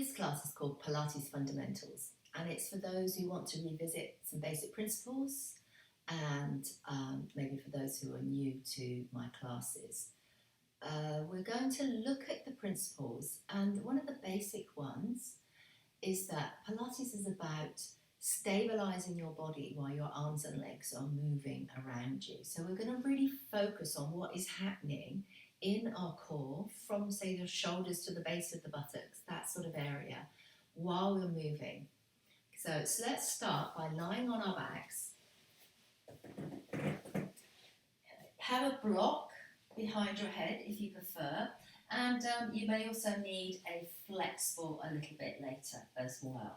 This class is called Pilates Fundamentals, and it's for those who want to revisit some basic principles and maybe for those who are new to my classes. We're going to look at the principles, and one of the basic ones is that Pilates is about stabilizing your body while your arms and legs are moving around you. So we're going to really focus on what is happening in our core from, say, the shoulders to the base of the buttocks, that sort of area, while we're moving. So let's start by lying on our backs. Have a block behind your head if you prefer, and you may also need a flexball a little bit later as well.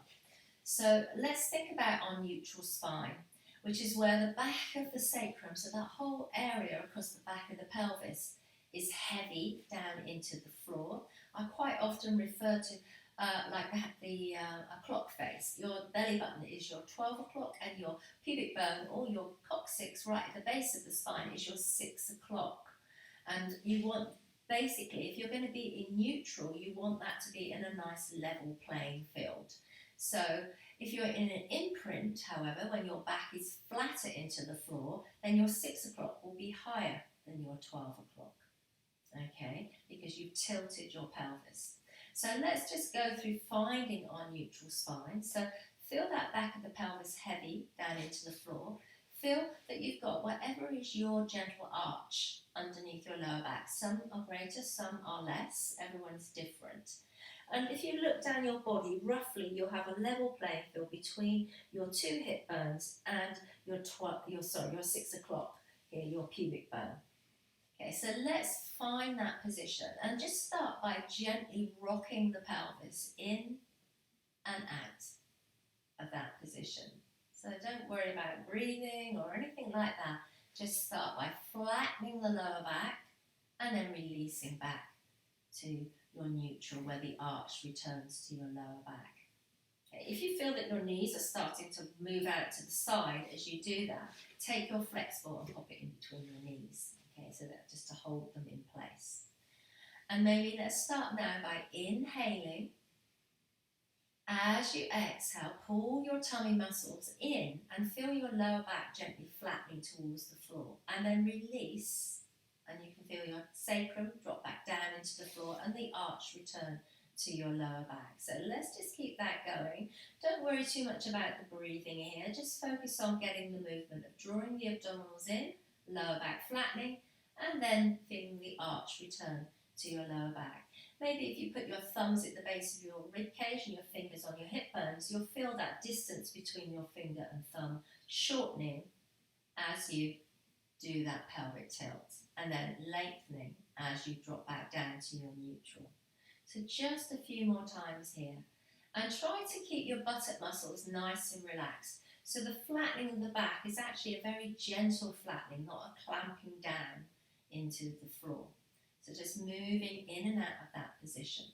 So let's think about our neutral spine, which is where the back of the sacrum, so that whole area across the back of the pelvis, is heavy down into the floor. I quite often refer to a clock face. Your belly button is your 12 o'clock and your pubic bone or your coccyx right at the base of the spine is your 6 o'clock. And you want, basically, if you're going to be in neutral, you want that to be in a nice level playing field. So if you're in an imprint, however, when your back is flatter into the floor, then your 6 o'clock will be higher than your 12 o'clock. Okay, because you've tilted your pelvis. So let's just go through finding our neutral spine. So feel that back of the pelvis heavy down into the floor. Feel that you've got whatever is your gentle arch underneath your lower back. Some are greater, some are less. Everyone's different. And if you look down your body, roughly you'll have a level playing field between your two hip bones and your 6 o'clock here, your pubic bone. Okay, so let's find that position and just start by gently rocking the pelvis in and out of that position. So don't worry about breathing or anything like that. Just start by flattening the lower back and then releasing back to your neutral where the arch returns to your lower back. Okay, if you feel that your knees are starting to move out to the side as you do that, take your flexball and pop it in between your knees. Okay, so that just to hold them in place. And maybe let's start now by inhaling. As you exhale, pull your tummy muscles in and feel your lower back gently flattening towards the floor. And then release, and you can feel your sacrum drop back down into the floor and the arch return to your lower back. So let's just keep that going. Don't worry too much about the breathing here. Just focus on getting the movement of drawing the abdominals in, lower back flattening, and then feeling the arch return to your lower back. Maybe if you put your thumbs at the base of your rib cage and your fingers on your hip bones, you'll feel that distance between your finger and thumb shortening as you do that pelvic tilt, and then lengthening as you drop back down to your neutral. So just a few more times here. And try to keep your buttock muscles nice and relaxed. So the flattening of the back is actually a very gentle flattening, not a clamping down into the floor. So just moving in and out of that position.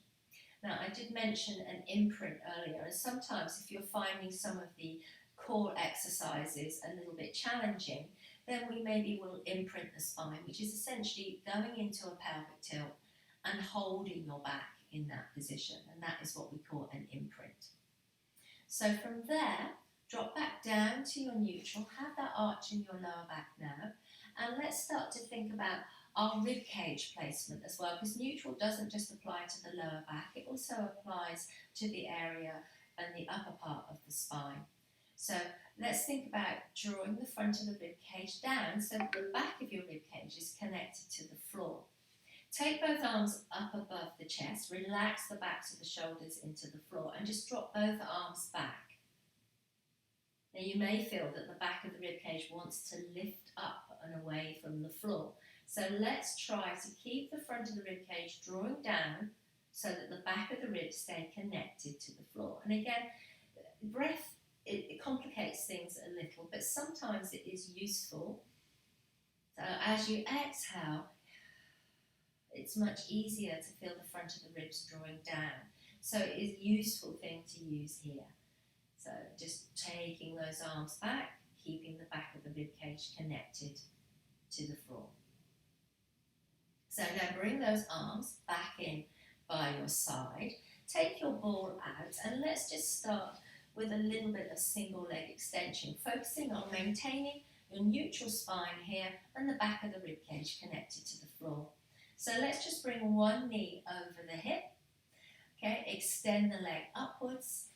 Now, I did mention an imprint earlier, and sometimes if you're finding some of the core exercises a little bit challenging, then we maybe will imprint the spine, which is essentially going into a pelvic tilt and holding your back in that position, and that is what we call an imprint. So from there, drop back down to your neutral, have that arch in your lower back now, and let's start to think about our rib cage placement as well, because neutral doesn't just apply to the lower back, it also applies to the area and the upper part of the spine. So let's think about drawing the front of the rib cage down so that the back of your rib cage is connected to the floor. Take both arms up above the chest, relax the backs of the shoulders into the floor, and just drop both arms back. Now you may feel that the back of the rib cage wants to lift up and away from the floor. So let's try to keep the front of the rib cage drawing down so that the back of the ribs stay connected to the floor. And again, breath, it complicates things a little, but sometimes it is useful. So as you exhale, it's much easier to feel the front of the ribs drawing down. So it is a useful thing to use here. So just taking those arms back, keeping the back of the rib cage connected to the floor. So now bring those arms back in by your side. take your ball out and let's just start with a little bit of single leg extension, focusing on maintaining your neutral spine here and the back of the rib cage connected to the floor. So let's just bring one knee over the hip, okay, extend the leg upwards,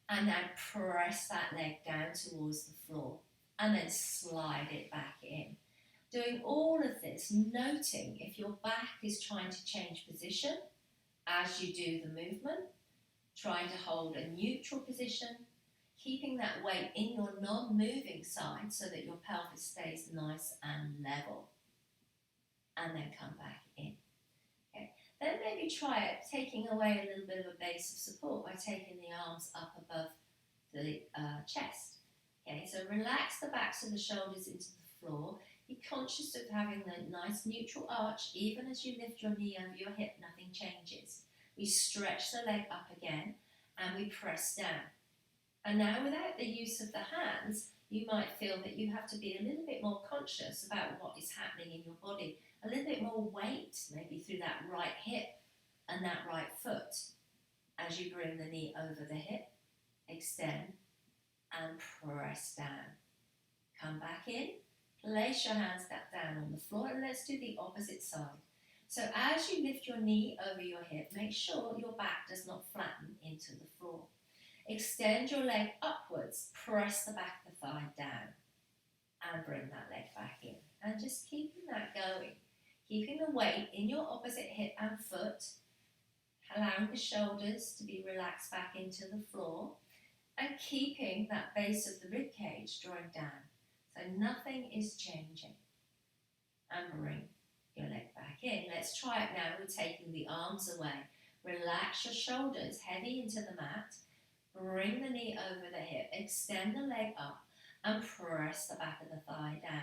and now press that leg down towards the floor, and then slide it back in. Doing all of this, noting if your back is trying to change position as you do the movement, trying to hold a neutral position, keeping that weight in your non-moving side so that your pelvis stays nice and level. And then come back in. Okay. Then maybe try it, taking away a little bit of a base of support by taking the arms up above the chest. Okay, so relax the backs of the shoulders into the floor. Be conscious of having the nice neutral arch. Even as you lift your knee over your hip, nothing changes. We stretch the leg up again and we press down. And now without the use of the hands, you might feel that you have to be a little bit more conscious about what is happening in your body. A little bit more weight, maybe through that right hip and that right foot. As you bring the knee over the hip, extend and press down. Come back in, place your hands down on the floor, and let's do the opposite side. So as you lift your knee over your hip, make sure your back does not flatten into the floor. Extend your leg upwards, press the back of the thigh down, and bring that leg back in. And just keeping that going, keeping the weight in your opposite hip and foot, allowing the shoulders to be relaxed back into the floor, and keeping that base of the rib cage drawing down. So nothing is changing. And bring your leg back in. Let's try it now with taking the arms away. Relax your shoulders, heavy into the mat. Bring the knee over the hip, extend the leg up, and press the back of the thigh down.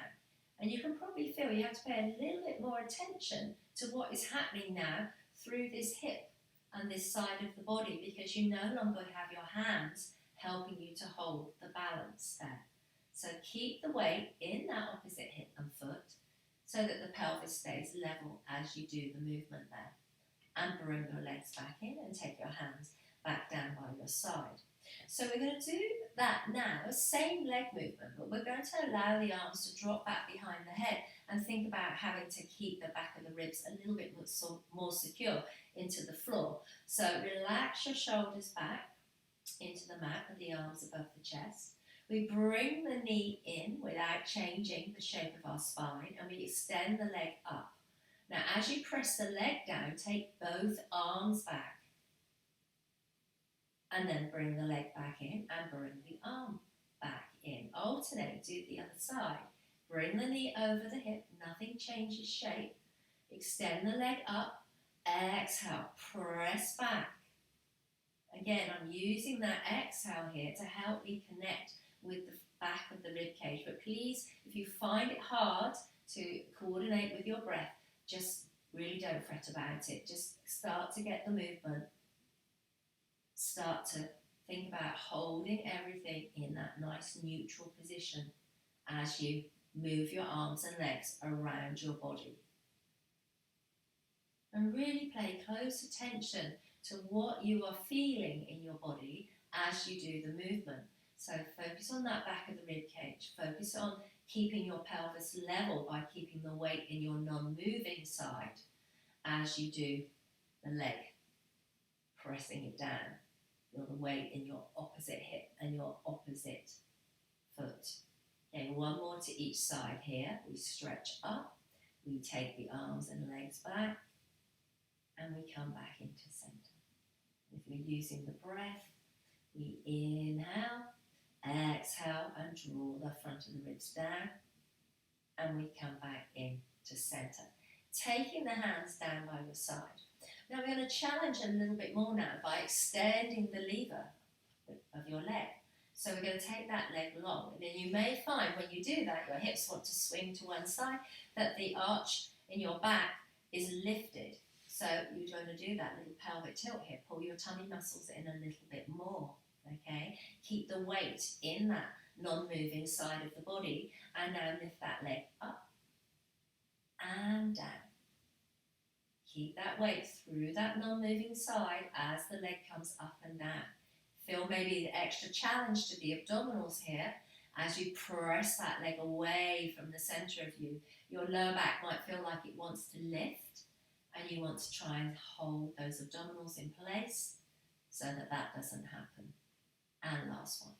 And you can probably feel you have to pay a little bit more attention to what is happening now through this hip and this side of the body, because you no longer have your hands helping you to hold the balance there. So keep the weight in that opposite hip and foot so that the pelvis stays level as you do the movement there. And bring your legs back in and take your hands back down by your side. So we're going to do that now, same leg movement, but we're going to allow the arms to drop back behind the head and think about having to keep the back of the ribs a little bit more secure into the floor. So relax your shoulders back into the mat with the arms above the chest. We bring the knee in without changing the shape of our spine, and we extend the leg up. Now as you press the leg down, take both arms back. And then bring the leg back in and bring the arm back in. Alternate, do the other side. Bring the knee over the hip, nothing changes shape. Extend the leg up, exhale, press back. Again, I'm using that exhale here to help me connect with the back of the rib cage. But please, if you find it hard to coordinate with your breath, just really don't fret about it. Just start to get the movement. Start to think about holding everything in that nice neutral position as you move your arms and legs around your body. And really pay close attention to what you are feeling in your body as you do the movement. So focus on that back of the rib cage. Focus on keeping your pelvis level by keeping the weight in your non-moving side as you do the leg, pressing it down. Feel the weight in your opposite hip and your opposite foot. Okay, one more to each side here. We stretch up, we take the arms and legs back, and we come back into center. If we're using the breath, we inhale, exhale, and draw the front of the ribs down, and we come back into center. Taking the hands down by your side. Now we're going to challenge a little bit more now by extending the lever of your leg. So we're going to take that leg long, and then you may find when you do that, your hips want to swing to one side, that the arch in your back is lifted. So you're going to do that little pelvic tilt here. Pull your tummy muscles in a little bit more, okay? Keep the weight in that non-moving side of the body, and now lift that leg up and down. Keep that weight through that non-moving side as the leg comes up and down. Feel maybe the extra challenge to the abdominals here as you press that leg away from the center of you. Your lower back might feel like it wants to lift, and you want to try and hold those abdominals in place so that that doesn't happen. And last one.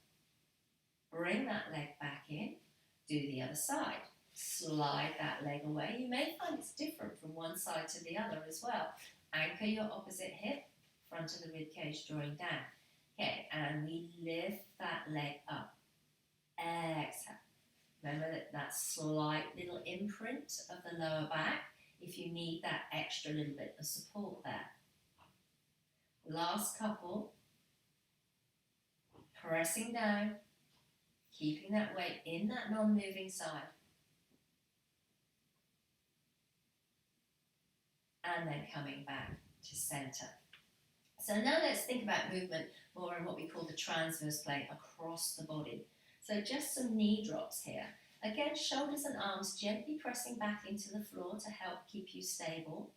Bring that leg back in. Do the other side. Slide that leg away. You may find it's different from one side to the other as well. Anchor your opposite hip, front of the rib cage drawing down. Okay, and we lift that leg up. Exhale. Remember that slight little imprint of the lower back if you need that extra little bit of support there. Last couple. Pressing down, keeping that weight in that non-moving side. And then coming back to center. So now let's think about movement more in what we call the transverse plane across the body. So just some knee drops here. Again, shoulders and arms gently pressing back into the floor to help keep you stable.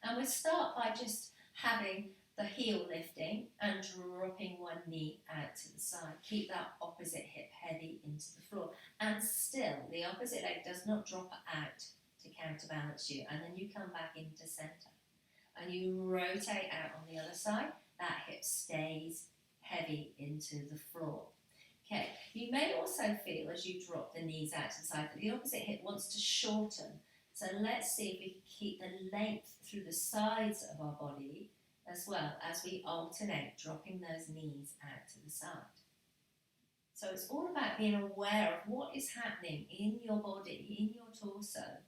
And we'll start by just having the heel lifting and dropping one knee out to the side. Keep that opposite hip heavy into the floor. And still, the opposite leg does not drop out to counterbalance you. And then you come back into center. And you rotate out on the other side. That hip stays heavy into the floor. Okay, you may also feel as you drop the knees out to the side that the opposite hip wants to shorten. So let's see if we can keep the length through the sides of our body as well as we alternate dropping those knees out to the side. So it's all about being aware of what is happening in your body, in your torso,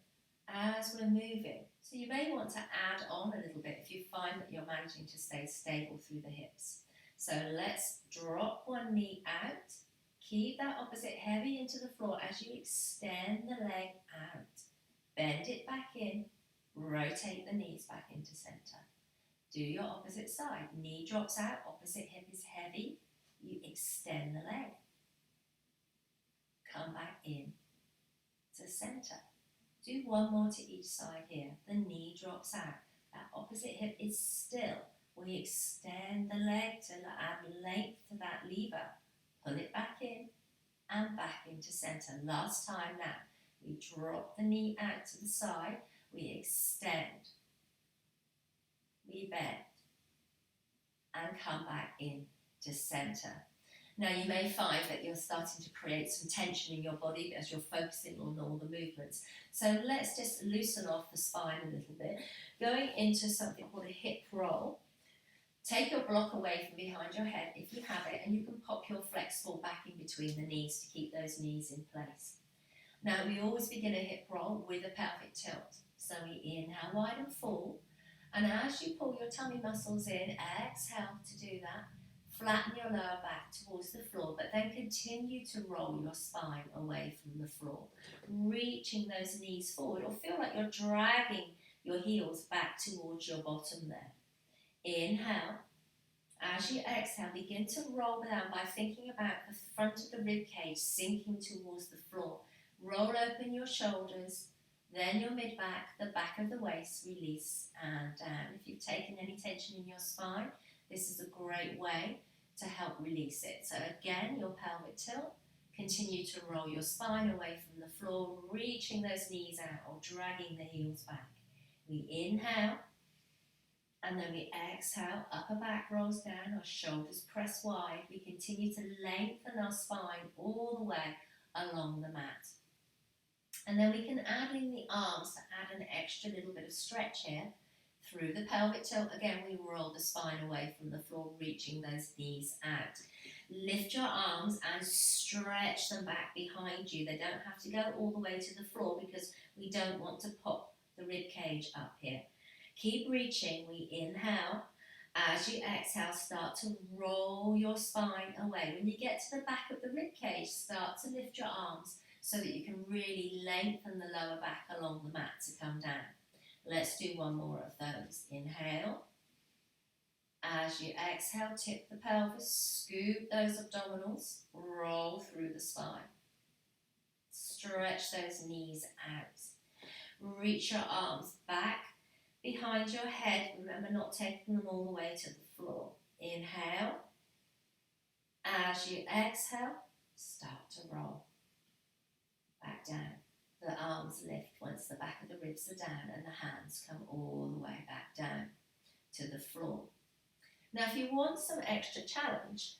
as we're moving. So you may want to add on a little bit if you find that you're managing to stay stable through the hips. So let's drop one knee out. Keep that opposite heavy into the floor as you extend the leg out. Bend it back in. Rotate the knees back into center. Do your opposite side. Knee drops out, opposite hip is heavy. You extend the leg. Come back in to center. Do one more to each side here. The knee drops out. That opposite hip is still. We extend the leg to add length to that lever. Pull it back in and back into center. Last time now. We drop the knee out to the side. We extend. We bend. And come back in to center. Now you may find that you're starting to create some tension in your body as you're focusing on all the movements. So let's just loosen off the spine a little bit. Going into something called a hip roll. Take your block away from behind your head if you have it, and you can pop your flexball back in between the knees to keep those knees in place. Now we always begin a hip roll with a pelvic tilt. So we inhale wide and full, and as you pull your tummy muscles in, exhale to do that. Flatten your lower back towards the floor, but then continue to roll your spine away from the floor, reaching those knees forward, or feel like you're dragging your heels back towards your bottom there. Inhale. As you exhale, begin to roll down by thinking about the front of the rib cage sinking towards the floor. Roll open your shoulders, then your mid-back, the back of the waist, release and down. If you've taken any tension in your spine, this is a great way to help release it. So again, your pelvic tilt. Continue to roll your spine away from the floor, reaching those knees out or dragging the heels back. We inhale. And then we exhale, upper back rolls down, our shoulders press wide. We continue to lengthen our spine all the way along the mat. And then we can add in the arms to add an extra little bit of stretch here. Through the pelvic tilt, again, we roll the spine away from the floor, reaching those knees out. Lift your arms and stretch them back behind you. They don't have to go all the way to the floor because we don't want to pop the rib cage up here. Keep reaching. We inhale. As you exhale, start to roll your spine away. When you get to the back of the rib cage, start to lift your arms so that you can really lengthen the lower back along the mat to come down. Let's do one more of those. Inhale. As you exhale, tip the pelvis, scoop those abdominals, roll through the spine. Stretch those knees out. Reach your arms back behind your head. Remember, not taking them all the way to the floor. Inhale. As you exhale, start to roll back down. The arms lift once the back of the ribs are down and the hands come all the way back down to the floor. Now, if you want some extra challenge,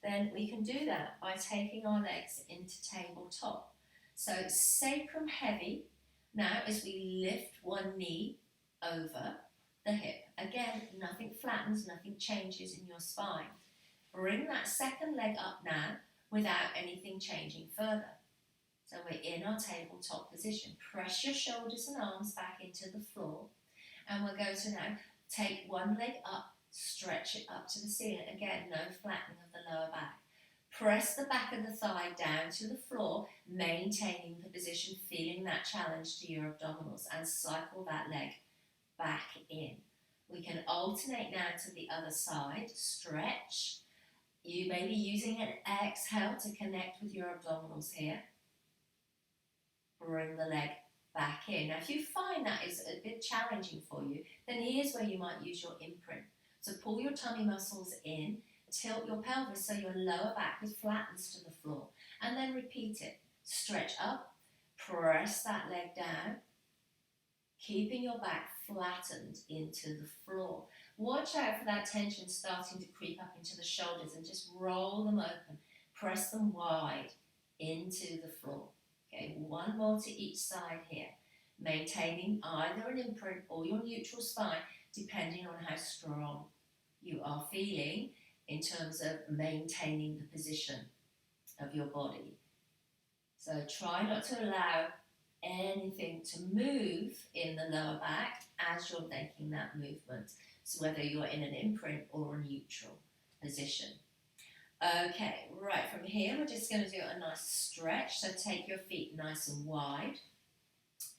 then we can do that by taking our legs into tabletop. So sacrum heavy. Now, as we lift one knee over the hip, again, nothing flattens, nothing changes in your spine. Bring that second leg up now without anything changing further. So we're in our tabletop position. Press your shoulders and arms back into the floor. And we're going to now take one leg up, stretch it up to the ceiling. Again, no flattening of the lower back. Press the back of the thigh down to the floor, maintaining the position, feeling that challenge to your abdominals, and cycle that leg back in. We can alternate now to the other side. Stretch. You may be using an exhale to connect with your abdominals here. Bring the leg back in. Now, if you find that is a bit challenging for you, then here's where you might use your imprint. So pull your tummy muscles in, tilt your pelvis so your lower back flattens to the floor, and then repeat it. Stretch up, press that leg down, keeping your back flattened into the floor. Watch out for that tension starting to creep up into the shoulders and just roll them open. Press them wide into the floor. Okay, one more to each side here. Maintaining either an imprint or your neutral spine, depending on how strong you are feeling in terms of maintaining the position of your body. So try not to allow anything to move in the lower back as you're making that movement. So whether you're in an imprint or a neutral position. Okay, right from here, we're just going to do a nice stretch. So take your feet nice and wide.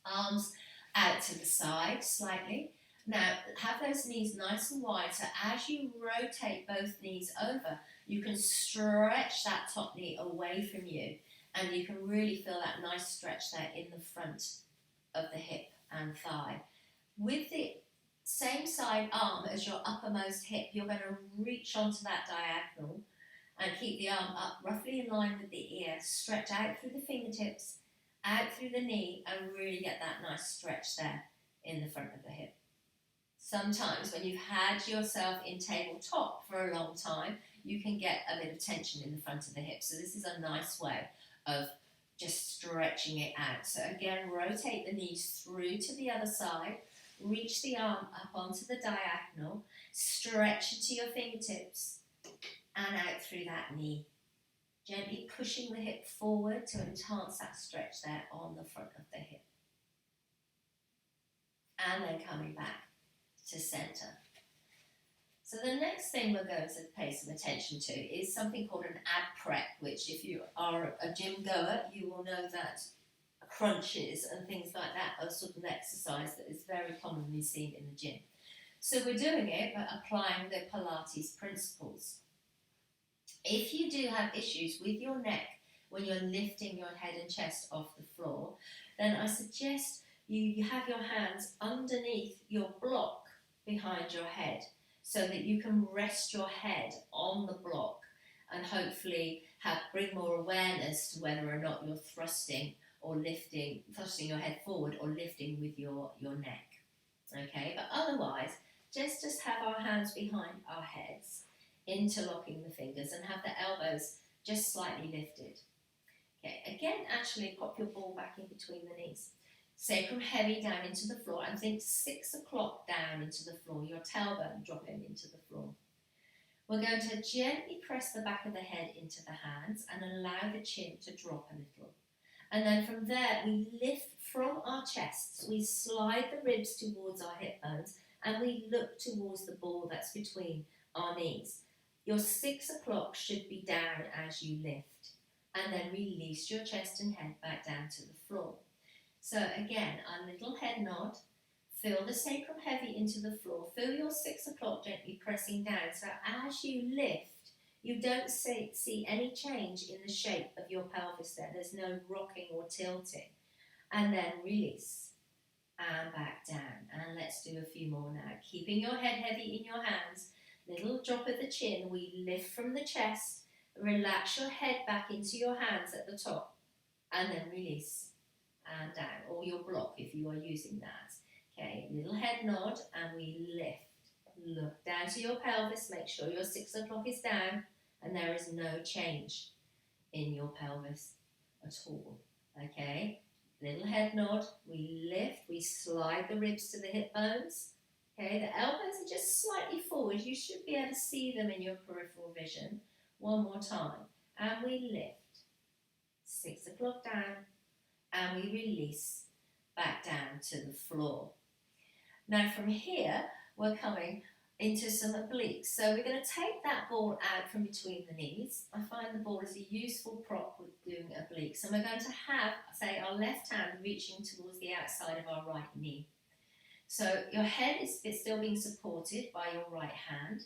Arms out to the side slightly. Now, have those knees nice and wide. So as you rotate both knees over, you can stretch that top knee away from you. And you can really feel that nice stretch there in the front of the hip and thigh. With the same side arm as your uppermost hip, you're going to reach onto that diagonal and keep the arm up roughly in line with the ear. Stretch out through the fingertips, out through the knee, and really get that nice stretch there in the front of the hip. Sometimes when you've had yourself in tabletop for a long time, you can get a bit of tension in the front of the hip. So this is a nice way of just stretching it out. So again, rotate the knees through to the other side, reach the arm up onto the diagonal, stretch into your fingertips and out through that knee. Gently pushing the hip forward to enhance that stretch there on the front of the hip. And then coming back to center. So the next thing we're going to pay some attention to is something called an ab prep, which if you are a gym goer, you will know that crunches and things like that are sort of an exercise that is very commonly seen in the gym. So we're doing it by applying the Pilates principles. If you do have issues with your neck when you're lifting your head and chest off the floor, then I suggest you have your hands underneath your block behind your head so that you can rest your head on the block and hopefully bring more awareness to whether or not you're thrusting your head forward or lifting with your neck. Okay, but otherwise, just have our hands behind our heads, interlocking the fingers, and have the elbows just slightly lifted. Okay, again, actually pop your ball back in between the knees. Sacrum heavy down into the floor, and think 6 o'clock down into the floor, your tailbone dropping into the floor. We're going to gently press the back of the head into the hands and allow the chin to drop a little. And then from there, we lift from our chests, we slide the ribs towards our hip bones, and we look towards the ball that's between our knees. Your 6 o'clock should be down as you lift, and then release your chest and head back down to the floor. So again, a little head nod, feel the sacrum heavy into the floor, feel your 6 o'clock gently pressing down. So as you lift, you don't see any change in the shape of your pelvis there. There's no rocking or tilting. And then release and back down. And let's do a few more now. Keeping your head heavy in your hands. Little drop of the chin. We lift from the chest. Relax your head back into your hands at the top. And then release. And down. Or your block if you are using that. Okay, little head nod. And we lift. Look down to your pelvis. Make sure your 6 o'clock is down. And there is no change in your pelvis at all. Okay, little head nod, we lift, we slide the ribs to the hip bones. Okay, the elbows are just slightly forward. You should be able to see them in your peripheral vision. One more time. And we lift. 6 o'clock down. And we release back down to the floor. Now from here, we're coming into some obliques. So we're going to take that ball out from between the knees. I find the ball is a useful prop with doing obliques. And we're going to have, say, our left hand reaching towards the outside of our right knee. So your head is still being supported by your right hand,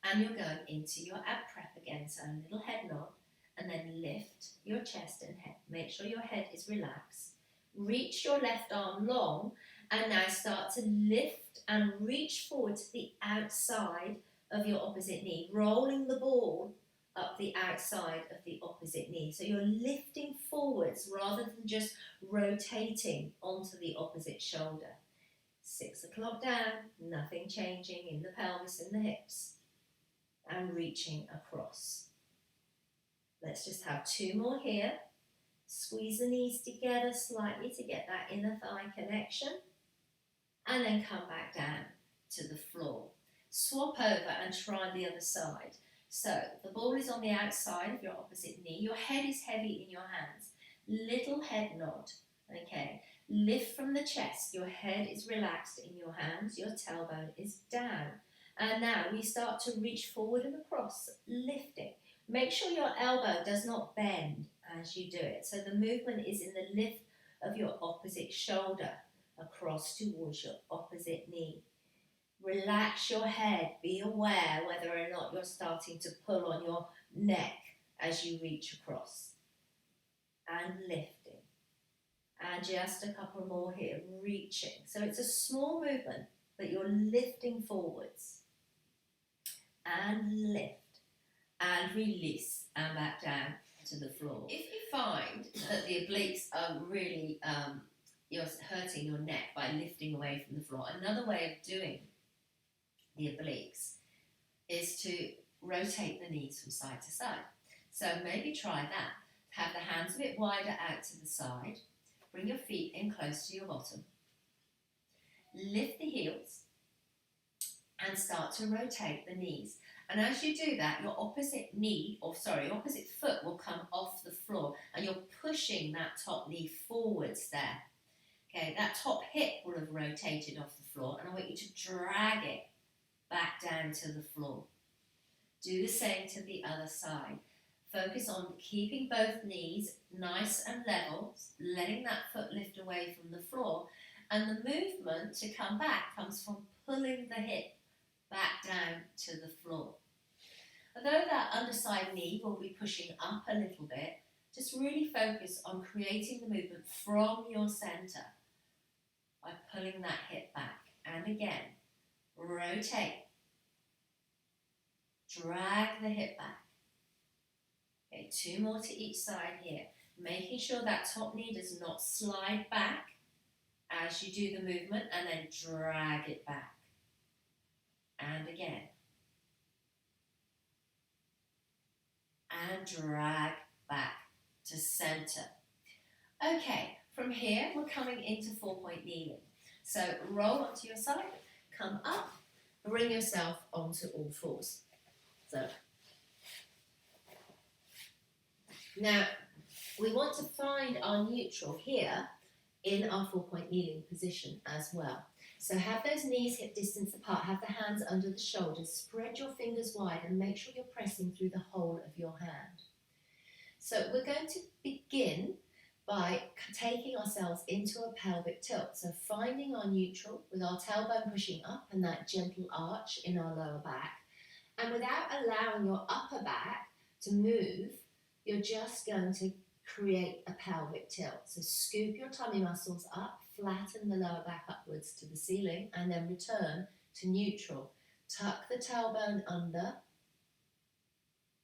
and you're going into your ab prep again. So a little head nod, and then lift your chest and head. Make sure your head is relaxed. Reach your left arm long, and now start to lift and reach forward to the outside of your opposite knee, rolling the ball up the outside of the opposite knee. So you're lifting forwards rather than just rotating onto the opposite shoulder. 6 o'clock down, nothing changing in the pelvis and the hips. And reaching across. Let's just have 2 more here. Squeeze the knees together slightly to get that inner thigh connection. And then come back down to the floor. Swap over and try the other side. So the ball is on the outside of your opposite knee. Your head is heavy in your hands. Little head nod. Okay. Lift from the chest. Your head is relaxed in your hands. Your tailbone is down. And now we start to reach forward and across, lifting. Make sure your elbow does not bend as you do it. So the movement is in the lift of your opposite shoulder across towards your opposite knee. Relax your head. Be aware whether or not you're starting to pull on your neck as you reach across. And lifting. And just a couple more here, reaching. So it's a small movement, but you're lifting forwards. And lift. And release. And back down to the floor. If you find that the obliques are really you're hurting your neck by lifting away from the floor, another way of doing the obliques is to rotate the knees from side to side. So maybe try that. Have the hands a bit wider out to the side. Bring your feet in close to your bottom. Lift the heels and start to rotate the knees. And as you do that, your opposite foot will come off the floor, and you're pushing that top knee forwards there. Okay, that top hip will have rotated off the floor, and I want you to drag it back down to the floor. Do the same to the other side. Focus on keeping both knees nice and level, letting that foot lift away from the floor, and the movement to come back comes from pulling the hip back down to the floor. Although that underside knee will be pushing up a little bit, just really focus on creating the movement from your centre by pulling that hip back. And again, rotate. Drag the hip back. Okay, 2 more to each side here. Making sure that top knee does not slide back as you do the movement, and then drag it back. And again. And drag back to centre. Okay, from here we're coming into 4-point kneeling. So roll onto your side, come up, bring yourself onto all fours. So now we want to find our neutral here in our 4-point kneeling position as well. So have those knees hip distance apart, have the hands under the shoulders, spread your fingers wide and make sure you're pressing through the whole of your hand. So we're going to begin by taking ourselves into a pelvic tilt. So finding our neutral with our tailbone pushing up and that gentle arch in our lower back. And without allowing your upper back to move, you're just going to create a pelvic tilt. So scoop your tummy muscles up, flatten the lower back upwards to the ceiling, and then return to neutral. Tuck the tailbone under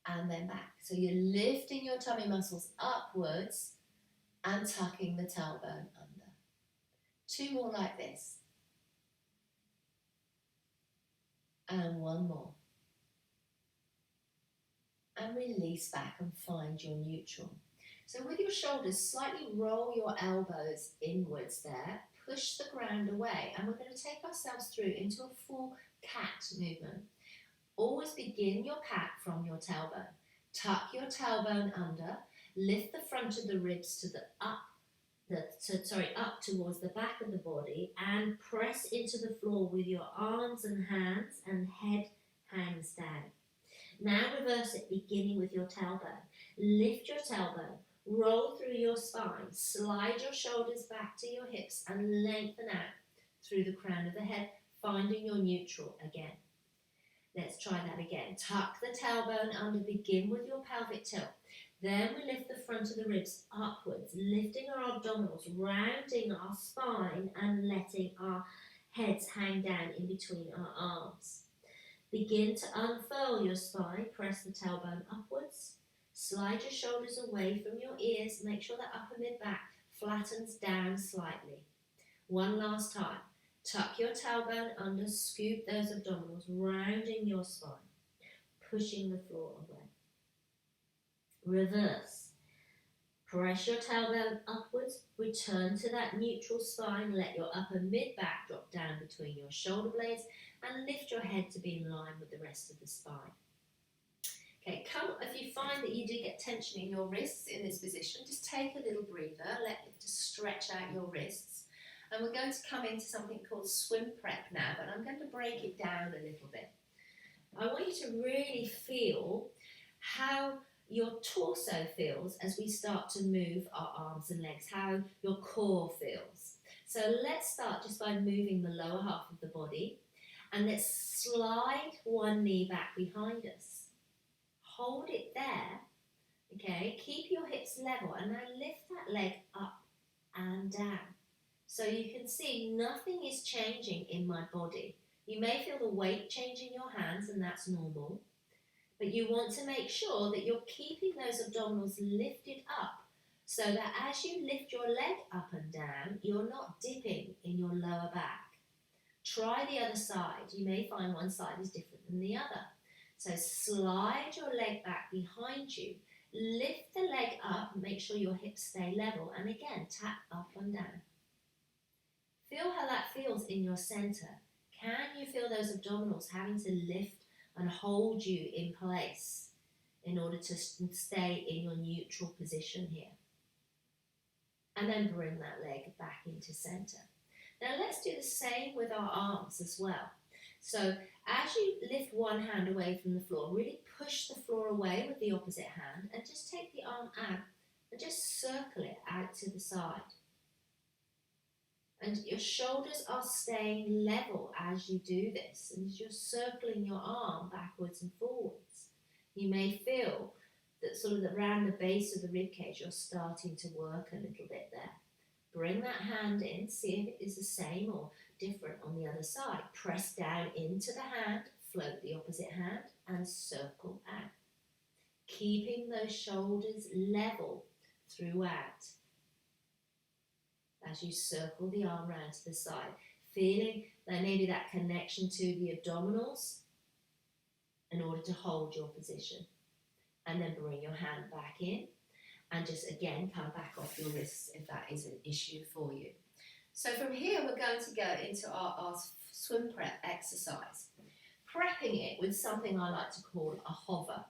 and then back. So you're lifting your tummy muscles upwards and tucking the tailbone under. 2 more like this. And 1 more. And release back and find your neutral. So with your shoulders, slightly roll your elbows inwards there, push the ground away, and we're going to take ourselves through into a full cat movement. Always begin your cat from your tailbone. Tuck your tailbone under, lift the front of the ribs to the up towards the back of the body, and press into the floor with your arms and hands, and head hangs down. Now reverse it, beginning with your tailbone. Lift your tailbone, roll through your spine, slide your shoulders back to your hips, and lengthen out through the crown of the head, finding your neutral again. Let's try that again. Tuck the tailbone under, begin with your pelvic tilt. Then we lift the front of the ribs upwards, lifting our abdominals, rounding our spine, and letting our heads hang down in between our arms. Begin to unfurl your spine, press the tailbone upwards, slide your shoulders away from your ears, make sure that upper mid-back flattens down slightly. 1 last time. Tuck your tailbone under, scoop those abdominals, rounding your spine, pushing the floor away. Reverse. Press your tailbone upwards, return to that neutral spine, let your upper mid-back drop down between your shoulder blades, and lift your head to be in line with the rest of the spine. Okay, if you find that you do get tension in your wrists in this position, just take a little breather, let it just stretch out your wrists. And we're going to come into something called swim prep now, but I'm going to break it down a little bit. I want you to really feel how your torso feels as we start to move our arms and legs, how your core feels. So let's start just by moving the lower half of the body, and let's slide one knee back behind us. Hold it there, okay? Keep your hips level, and now lift that leg up and down. So you can see nothing is changing in my body. You may feel the weight change in your hands, and that's normal. But you want to make sure that you're keeping those abdominals lifted up so that as you lift your leg up and down, you're not dipping in your lower back. Try the other side. You may find one side is different than the other. So slide your leg back behind you. Lift the leg up and make sure your hips stay level. And again, tap up and down. Feel how that feels in your center. Can you feel those abdominals having to lift and hold you in place in order to stay in your neutral position here? And then bring that leg back into center. Now let's do the same with our arms as well. So as you lift one hand away from the floor, really push the floor away with the opposite hand and just take the arm out and just circle it out to the side. And your shoulders are staying level as you do this, and as you're circling your arm backwards and forwards. You may feel that sort of around the base of the ribcage you're starting to work a little bit there. Bring that hand in, see if it is the same or different on the other side. Press down into the hand, float the opposite hand, and circle out. Keeping those shoulders level throughout. As you circle the arm round to the side, feeling that maybe that connection to the abdominals in order to hold your position. And then bring your hand back in and just again come back off your wrists if that is an issue for you. So from here we're going to go into our swim prep exercise, prepping it with something I like to call a hover.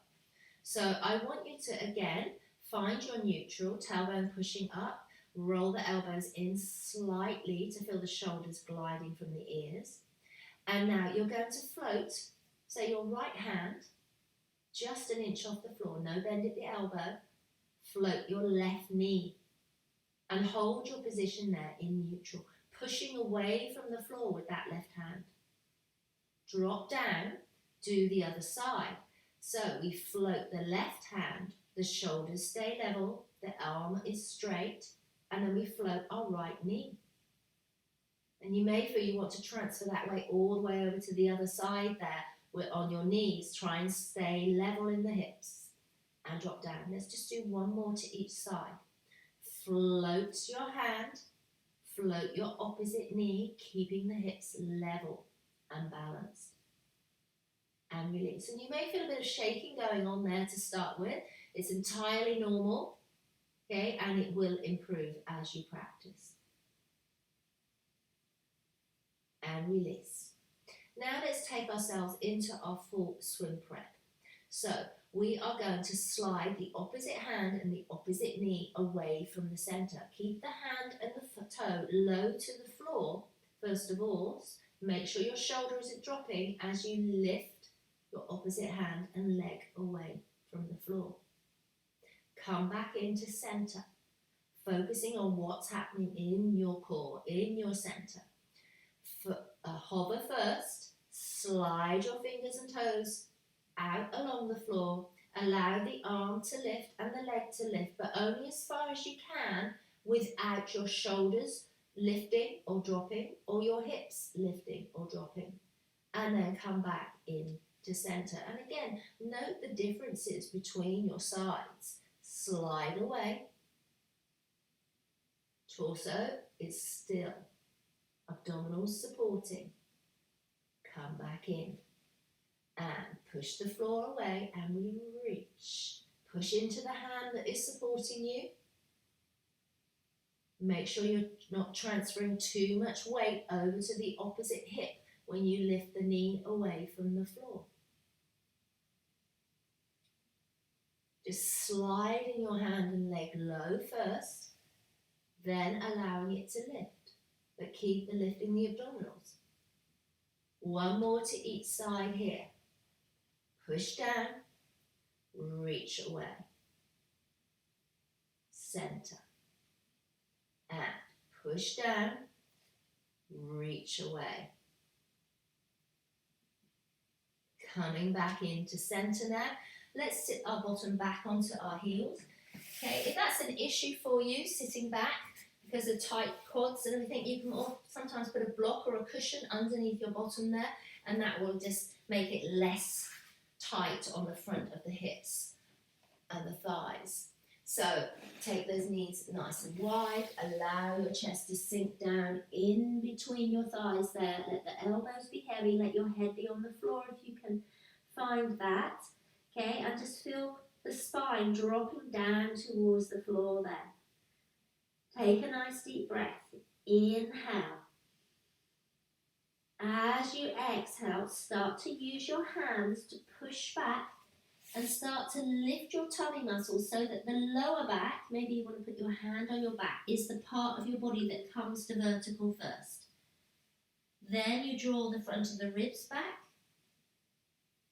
So I want you to again find your neutral, tailbone pushing up, roll the elbows in slightly to feel the shoulders gliding from the ears. And now you're going to float, so your right hand just an inch off the floor, no bend at the elbow, float your left knee and hold your position there in neutral, pushing away from the floor with that left hand. Drop down, do the other side. So we float the left hand, the shoulders stay level, the arm is straight, and then we float our right knee. And you may feel you want to transfer that weight all the way over to the other side there. We're on your knees. Try and stay level in the hips and drop down. Let's just do one more to each side. Float your hand, float your opposite knee, keeping the hips level and balanced. And release. And you may feel a bit of shaking going on there to start with. It's entirely normal, okay, and it will improve as you practice. And release. Now let's take ourselves into our full swim prep. So we are going to slide the opposite hand and the opposite knee away from the center. Keep the hand and the toe low to the floor, first of all. Make sure your shoulder isn't dropping as you lift your opposite hand and leg away from the floor. Come back into center, focusing on what's happening in your core, in your center. Hover first, slide your fingers and toes out along the floor. Allow the arm to lift and the leg to lift, but only as far as you can without your shoulders lifting or dropping or your hips lifting or dropping. And then come back in to center. And again, note the differences between your sides. Slide away. Torso is still. Abdominals supporting. Come back in. And push the floor away and we reach. Push into the hand that is supporting you. Make sure you're not transferring too much weight over to the opposite hip when you lift the knee away from the floor. Just sliding your hand and leg low first, then allowing it to lift, but keep lifting the abdominals. One more to each side here. Push down, reach away, center, and push down, reach away. Coming back into center now. Let's sit our bottom back onto our heels. Okay, if that's an issue for you, sitting back because of tight quads and everything, you can sometimes put a block or a cushion underneath your bottom there, and that will just make it less tight on the front of the hips and the thighs. So take those knees nice and wide, allow your chest to sink down in between your thighs there, let the elbows be heavy, let your head be on the floor if you can find that, okay, and just feel the spine dropping down towards the floor there. Take a nice deep breath, inhale. As you exhale, start to use your hands to push back and start to lift your tummy muscles so that the lower back, maybe you want to put your hand on your back, is the part of your body that comes to vertical first. Then you draw the front of the ribs back,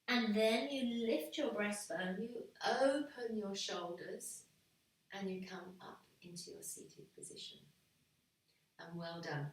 and then you lift your breastbone, you open your shoulders, and you come up into your seated position. And well done.